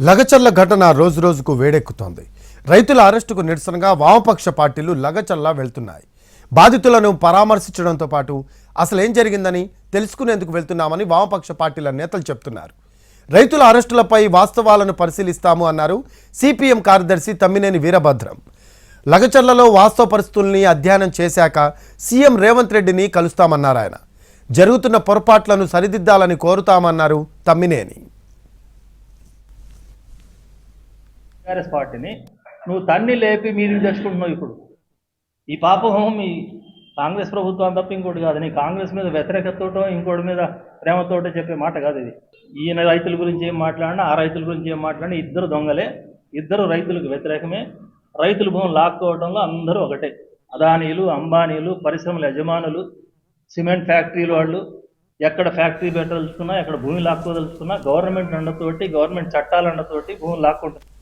లగచర్ల ఘటన రోజురోజుకు వేడెక్కుతోంది. రైతుల అరెస్టుకు నిరసనగా వామపక్ష పార్టీలు లగచర్ల వెళ్తున్నాయి. బాధితులను పరామర్శించడంతో పాటు అసలేం జరిగిందని తెలుసుకునేందుకు వెళ్తున్నామని వామపక్ష పార్టీల నేతలు చెప్తున్నారు. రైతుల అరెస్టులపై వాస్తవాలను పరిశీలిస్తాము అన్నారు సిపిఎం కార్యదర్శి తమ్మినేని వీరభద్రం. లగచర్లలో వాస్తవ పరిస్థితుల్ని అధ్యయనం చేశాక సీఎం రేవంత్ రెడ్డిని కలుస్తామన్నారు ఆయన. జరుగుతున్న పొరపాట్లను సరిదిద్దాలని కోరుతామన్నారు తమ్మినేని. టీఆర్ఎస్ పార్టీని నువ్వు తన్ని లేపి మీరు తెచ్చుకుంటున్నావు. ఇప్పుడు ఈ పాపం మీ కాంగ్రెస్ ప్రభుత్వం తప్ప ఇంకోటి కాదు. నీ కాంగ్రెస్ మీద వ్యతిరేకతతో ఇంకోటి మీద ప్రేమతోటే చెప్పే మాట కాదు ఇది. ఈయన రైతుల గురించి ఏం మాట్లాడినా, ఆ రైతుల గురించి ఏం మాట్లాడినా ఇద్దరు దొంగలే, ఇద్దరు రైతులకు వ్యతిరేకమే. రైతుల భూములు లాక్కోవడంలో అందరూ ఒకటే. అదానీలు, అంబానీలు, పరిశ్రమల యజమానులు, సిమెంట్ ఫ్యాక్టరీలు వాళ్ళు ఎక్కడ ఫ్యాక్టరీ పెట్టదలుచుకున్నా, ఎక్కడ భూమి లాక్కోదలుచుకున్నా గవర్నమెంట్ అండతోటి, గవర్నమెంట్ చట్టాల అండతోటి భూములు లాక్కుంటారు.